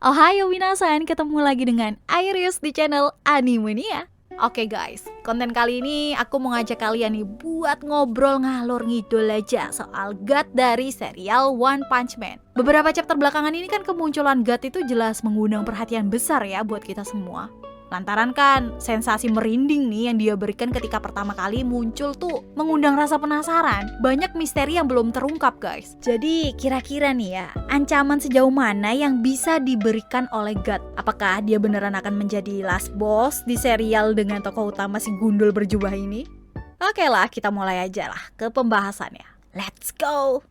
Ohayo minasan, ketemu lagi dengan Iris di channel Animania. Oke guys, konten kali ini aku mau ngajak kalian nih buat ngobrol ngalor ngidul aja soal God dari serial One Punch Man. Beberapa chapter belakangan ini kan kemunculan God itu jelas mengundang perhatian besar ya buat kita semua. Lantaran kan sensasi merinding nih yang dia berikan ketika pertama kali muncul tuh mengundang rasa penasaran. Banyak misteri yang belum terungkap guys. Jadi kira-kira nih ya, ancaman sejauh mana yang bisa diberikan oleh God? Apakah dia beneran akan menjadi last boss di serial dengan tokoh utama si gundul berjubah ini? Oke lah, kita mulai aja lah ke pembahasannya. Let's go!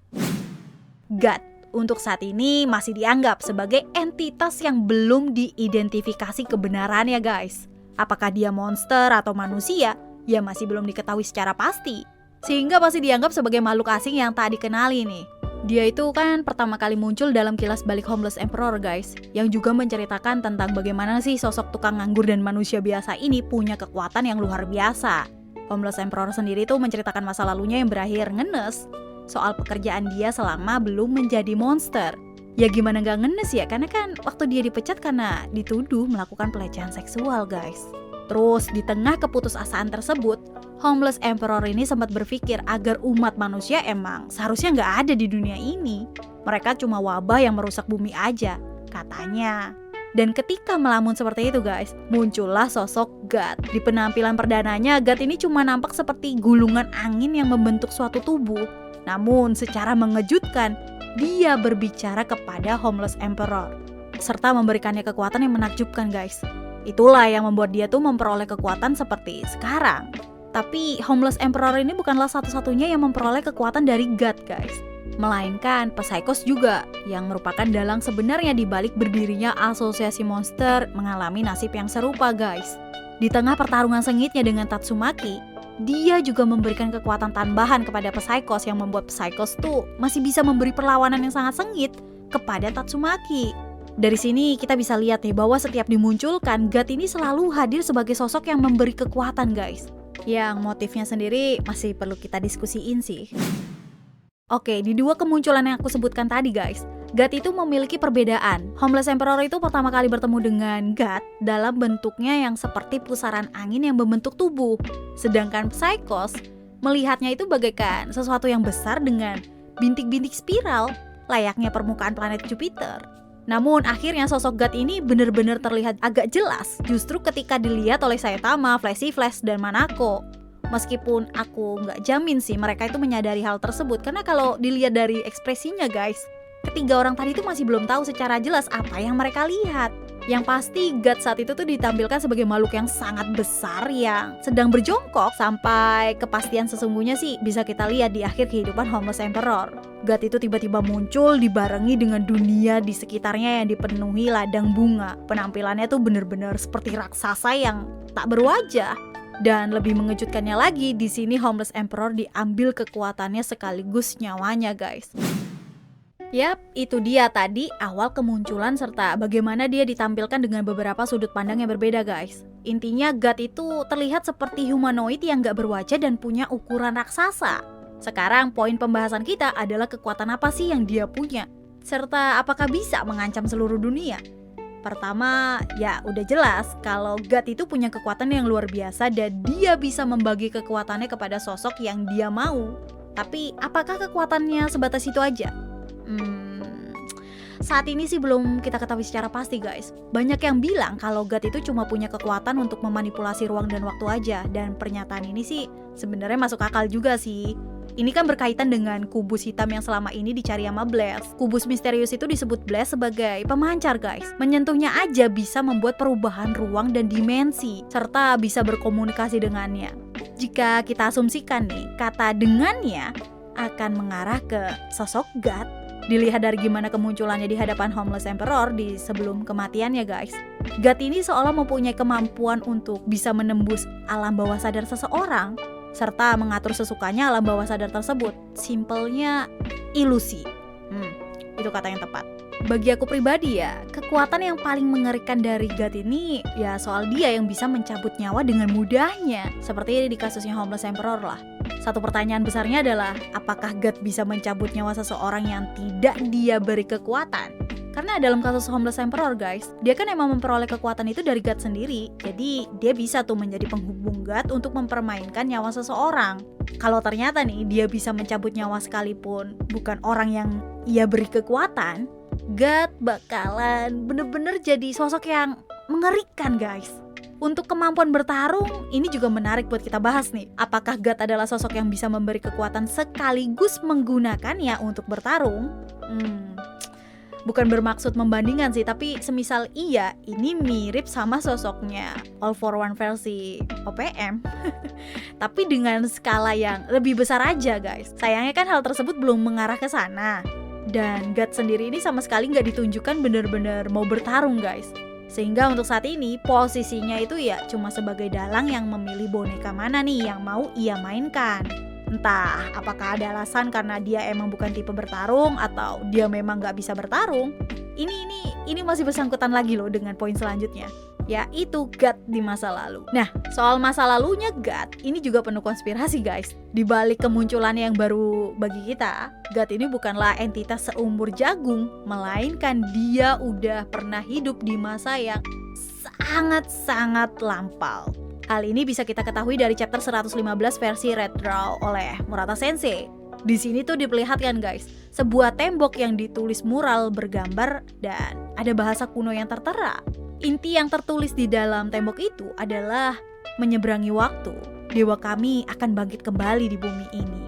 God untuk saat ini masih dianggap sebagai entitas yang belum diidentifikasi kebenarannya guys. Apakah dia monster atau manusia? Ya masih belum diketahui secara pasti. Sehingga masih dianggap sebagai makhluk asing yang tak dikenali nih. Dia itu kan pertama kali muncul dalam kilas balik Homeless Emperor guys, yang juga menceritakan tentang bagaimana sih sosok tukang nganggur dan manusia biasa ini punya kekuatan yang luar biasa. Homeless Emperor sendiri tuh menceritakan masa lalunya yang berakhir ngenes soal pekerjaan dia selama belum menjadi monster. Ya gimana gak ngenes ya, karena kan waktu dia dipecat karena dituduh melakukan pelecehan seksual guys. Terus di tengah keputusasaan tersebut, Homeless Emperor ini sempat berpikir agar umat manusia emang seharusnya gak ada di dunia ini. Mereka cuma wabah yang merusak bumi aja, katanya. Dan ketika melamun seperti itu guys, muncullah sosok God. Di penampilan perdananya, God ini cuma nampak seperti gulungan angin yang membentuk suatu tubuh. Namun secara mengejutkan, dia berbicara kepada Homeless Emperor serta memberikannya kekuatan yang menakjubkan guys. Itulah yang membuat dia tuh memperoleh kekuatan seperti sekarang. Tapi Homeless Emperor ini bukanlah satu-satunya yang memperoleh kekuatan dari God guys, melainkan Psychos juga, yang merupakan dalang sebenarnya di balik berdirinya asosiasi monster mengalami nasib yang serupa guys. Di tengah pertarungan sengitnya dengan Tatsumaki, dia juga memberikan kekuatan tambahan kepada Psychos yang membuat Psychos tuh masih bisa memberi perlawanan yang sangat sengit kepada Tatsumaki. Dari sini kita bisa lihat nih bahwa setiap dimunculkan, God ini selalu hadir sebagai sosok yang memberi kekuatan guys. Yang motifnya sendiri masih perlu kita diskusiin sih. Oke, di dua kemunculan yang aku sebutkan tadi guys, God itu memiliki perbedaan. Homeless Emperor itu pertama kali bertemu dengan God dalam bentuknya yang seperti pusaran angin yang membentuk tubuh. Sedangkan Psychos melihatnya itu bagaikan sesuatu yang besar dengan bintik-bintik spiral, layaknya permukaan planet Jupiter. Namun akhirnya sosok God ini benar-benar terlihat agak jelas justru ketika dilihat oleh Saitama, Flashy Flash, dan Manako. Meskipun aku nggak jamin sih mereka itu menyadari hal tersebut, karena kalau dilihat dari ekspresinya guys, ketiga orang tadi itu masih belum tahu secara jelas apa yang mereka lihat. Yang pasti God saat itu tuh ditampilkan sebagai makhluk yang sangat besar yang sedang berjongkok. Sampai kepastian sesungguhnya sih bisa kita lihat di akhir kehidupan Homeless Emperor. God itu tiba-tiba muncul dibarengi dengan dunia di sekitarnya yang dipenuhi ladang bunga. Penampilannya tuh bener-bener seperti raksasa yang tak berwajah. Dan lebih mengejutkannya lagi, di sini Homeless Emperor diambil kekuatannya sekaligus nyawanya guys. Yap, itu dia tadi awal kemunculan serta bagaimana dia ditampilkan dengan beberapa sudut pandang yang berbeda guys. Intinya God itu terlihat seperti humanoid yang gak berwajah dan punya ukuran raksasa. Sekarang poin pembahasan kita adalah kekuatan apa sih yang dia punya, serta apakah bisa mengancam seluruh dunia. Pertama, ya udah jelas kalau God itu punya kekuatan yang luar biasa dan dia bisa membagi kekuatannya kepada sosok yang dia mau. Tapi apakah kekuatannya sebatas itu aja? Saat ini sih belum kita ketahui secara pasti guys. Banyak yang bilang kalau God itu cuma punya kekuatan untuk memanipulasi ruang dan waktu aja. Dan pernyataan ini sih sebenarnya masuk akal juga sih. Ini kan berkaitan dengan kubus hitam yang selama ini dicari sama Blast. Kubus misterius itu disebut Blast sebagai pemancar guys. Menyentuhnya aja bisa membuat perubahan ruang dan dimensi, serta bisa berkomunikasi dengannya. Jika kita asumsikan nih, kata dengannya akan mengarah ke sosok God. Dilihat dari gimana kemunculannya di hadapan Homeless Emperor di sebelum kematiannya guys, God ini seolah mempunyai kemampuan untuk bisa menembus alam bawah sadar seseorang serta mengatur sesukanya alam bawah sadar tersebut. Simpelnya ilusi. Itu kata yang tepat. Bagi aku pribadi ya, kekuatan yang paling mengerikan dari God ini ya soal dia yang bisa mencabut nyawa dengan mudahnya. Seperti di kasusnya Homeless Emperor lah. Satu pertanyaan besarnya adalah, apakah God bisa mencabut nyawa seseorang yang tidak dia beri kekuatan? Karena dalam kasus Homeless Emperor guys, dia kan emang memperoleh kekuatan itu dari God sendiri. Jadi dia bisa tuh menjadi penghubung God untuk mempermainkan nyawa seseorang. Kalau ternyata nih dia bisa mencabut nyawa sekalipun bukan orang yang ia beri kekuatan, God bakalan bener-bener jadi sosok yang mengerikan guys. Untuk kemampuan bertarung, ini juga menarik buat kita bahas nih. Apakah God adalah sosok yang bisa memberi kekuatan sekaligus menggunakannya untuk bertarung? Bukan bermaksud membandingkan sih, tapi semisal iya, ini mirip sama sosoknya All for One versi OPM. Tapi dengan skala yang lebih besar aja guys. Sayangnya kan hal tersebut belum mengarah ke sana. Dan God sendiri ini sama sekali nggak ditunjukkan bener-bener mau bertarung guys. Sehingga untuk saat ini posisinya itu ya cuma sebagai dalang yang memilih boneka mana nih yang mau ia mainkan. Entah apakah ada alasan karena dia emang bukan tipe bertarung atau dia memang gak bisa bertarung. Ini masih bersangkutan lagi loh dengan poin selanjutnya, yaitu God di masa lalu. Nah, soal masa lalunya God ini juga penuh konspirasi guys. Di balik kemunculannya yang baru bagi kita, God ini bukanlah entitas seumur jagung, melainkan dia udah pernah hidup di masa yang sangat-sangat lampau. Hal ini bisa kita ketahui dari chapter 115 versi Red Draw oleh Murata Sensei. Di sini tuh diperlihatkan guys, sebuah tembok yang ditulis mural bergambar dan ada bahasa kuno yang tertera. Inti yang tertulis di dalam tembok itu adalah menyeberangi waktu, dewa kami akan bangkit kembali di bumi ini.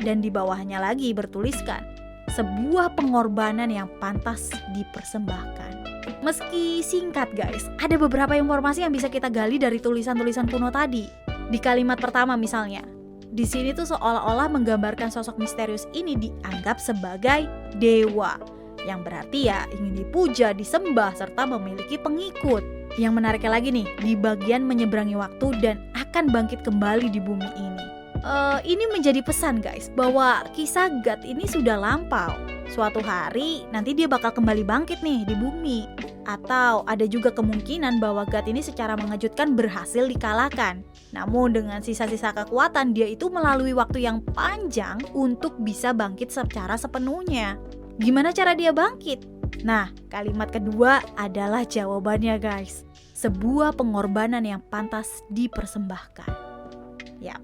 Dan di bawahnya lagi bertuliskan, sebuah pengorbanan yang pantas dipersembahkan. Meski singkat guys, ada beberapa informasi yang bisa kita gali dari tulisan-tulisan kuno tadi. Di kalimat pertama misalnya, di sini tuh seolah-olah menggambarkan sosok misterius ini dianggap sebagai dewa, yang berarti ya ingin dipuja, disembah, serta memiliki pengikut. Yang menariknya lagi nih, di bagian menyeberangi waktu dan akan bangkit kembali di bumi ini. Ini menjadi pesan guys, bahwa kisah God ini sudah lampau. Suatu hari nanti dia bakal kembali bangkit nih di bumi. Atau ada juga kemungkinan bahwa God ini secara mengejutkan berhasil dikalahkan. Namun dengan sisa-sisa kekuatan dia itu melalui waktu yang panjang untuk bisa bangkit secara sepenuhnya. Gimana cara dia bangkit? Nah, kalimat kedua adalah jawabannya guys. Sebuah pengorbanan yang pantas dipersembahkan. Ya,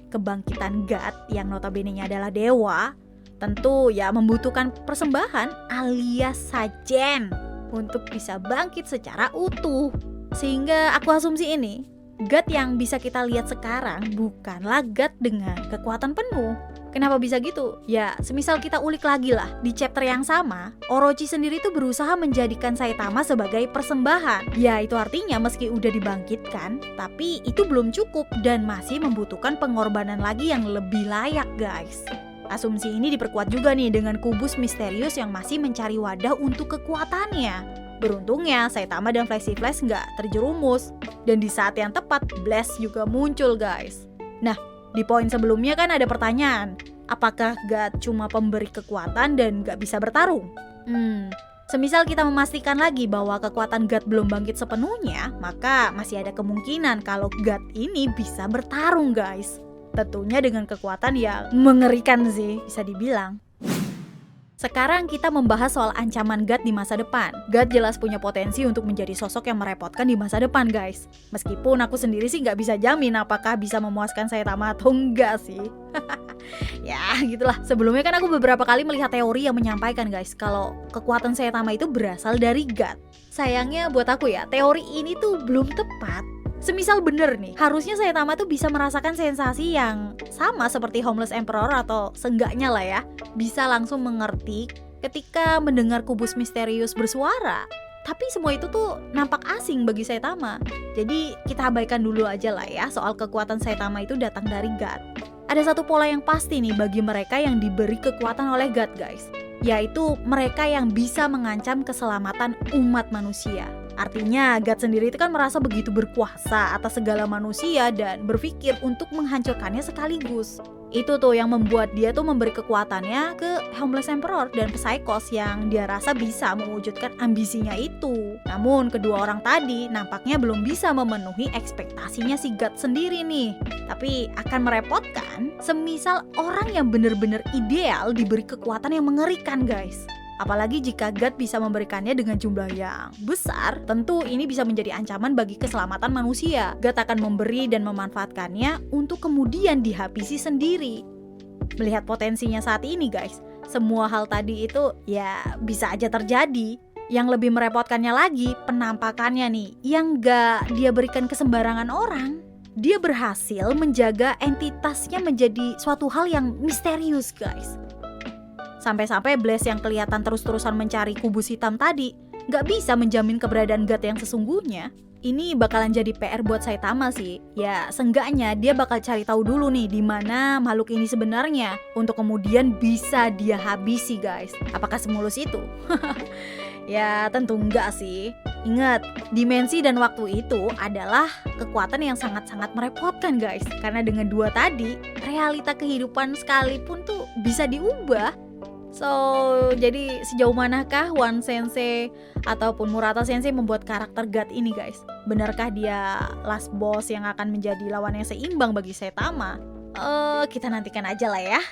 kebangkitan God yang notabene-nya adalah dewa, tentu ya membutuhkan persembahan alias sajen untuk bisa bangkit secara utuh. Sehingga aku asumsi ini, God yang bisa kita lihat sekarang bukanlah God dengan kekuatan penuh. Kenapa bisa gitu? Ya, semisal kita ulik lagi lah, di chapter yang sama, Orochi sendiri tuh berusaha menjadikan Saitama sebagai persembahan. Ya, itu artinya meski udah dibangkitkan, tapi itu belum cukup dan masih membutuhkan pengorbanan lagi yang lebih layak, guys. Asumsi ini diperkuat juga nih dengan kubus misterius yang masih mencari wadah untuk kekuatannya. Beruntungnya, Saitama dan Flexi Flash nggak terjerumus. Dan di saat yang tepat, Blast juga muncul, guys. Nah, di poin sebelumnya kan ada pertanyaan, apakah God cuma pemberi kekuatan dan gak bisa bertarung? Semisal kita memastikan lagi bahwa kekuatan God belum bangkit sepenuhnya, maka masih ada kemungkinan kalau God ini bisa bertarung guys. Tentunya dengan kekuatan yang mengerikan sih, bisa dibilang. Sekarang kita membahas soal ancaman God di masa depan. God jelas punya potensi untuk menjadi sosok yang merepotkan di masa depan guys. Meskipun aku sendiri sih gak bisa jamin apakah bisa memuaskan Saitama atau enggak sih. Ya gitulah, sebelumnya kan aku beberapa kali melihat teori yang menyampaikan guys kalau kekuatan Saitama itu berasal dari God. Sayangnya buat aku ya, teori ini tuh belum tepat. Semisal bener nih, harusnya Saitama tuh bisa merasakan sensasi yang sama seperti Homeless Emperor atau seenggaknya lah ya, bisa langsung mengerti ketika mendengar kubus misterius bersuara. Tapi semua itu tuh nampak asing bagi Saitama. Jadi kita abaikan dulu aja lah ya soal kekuatan Saitama itu datang dari God. Ada satu pola yang pasti nih bagi mereka yang diberi kekuatan oleh God guys, yaitu mereka yang bisa mengancam keselamatan umat manusia. Artinya God sendiri itu kan merasa begitu berkuasa atas segala manusia dan berpikir untuk menghancurkannya sekaligus. Itu tuh yang membuat dia tuh memberi kekuatannya ke Homeless Emperor dan Psychos yang dia rasa bisa mewujudkan ambisinya itu. Namun kedua orang tadi nampaknya belum bisa memenuhi ekspektasinya si God sendiri nih. Tapi akan merepotkan semisal orang yang bener-bener ideal diberi kekuatan yang mengerikan guys. Apalagi jika God bisa memberikannya dengan jumlah yang besar, tentu ini bisa menjadi ancaman bagi keselamatan manusia. God akan memberi dan memanfaatkannya untuk kemudian dihabisi sendiri. Melihat potensinya saat ini guys, semua hal tadi itu ya bisa aja terjadi. Yang lebih merepotkannya lagi, penampakannya nih, yang gak dia berikan ke sembarangan orang. Dia berhasil menjaga entitasnya menjadi suatu hal yang misterius guys. Sampai-sampai Blaze yang kelihatan terus-terusan mencari kubus hitam tadi gak bisa menjamin keberadaan God yang sesungguhnya. Ini bakalan jadi PR buat Saitama sih. Ya, seenggaknya dia bakal cari tahu dulu nih di mana makhluk ini sebenarnya untuk kemudian bisa dia habisi, guys. Apakah semulus itu? Ya, tentu enggak sih. Ingat, dimensi dan waktu itu adalah kekuatan yang sangat-sangat merepotkan, guys. Karena dengan dua tadi, realita kehidupan sekalipun tuh bisa diubah. So, jadi sejauh manakah One Sensei ataupun Murata Sensei membuat karakter God ini guys? Benarkah dia last boss yang akan menjadi lawan yang seimbang bagi Saitama? Kita nantikan aja lah ya.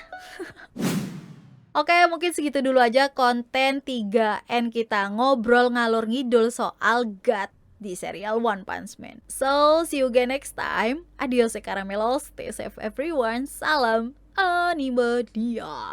Oke, mungkin segitu dulu aja konten 3N kita ngobrol ngalor ngidul soal God di serial One Punch Man. So, see you again next time. Adios, caramelos. Stay safe everyone. Salam Animedia.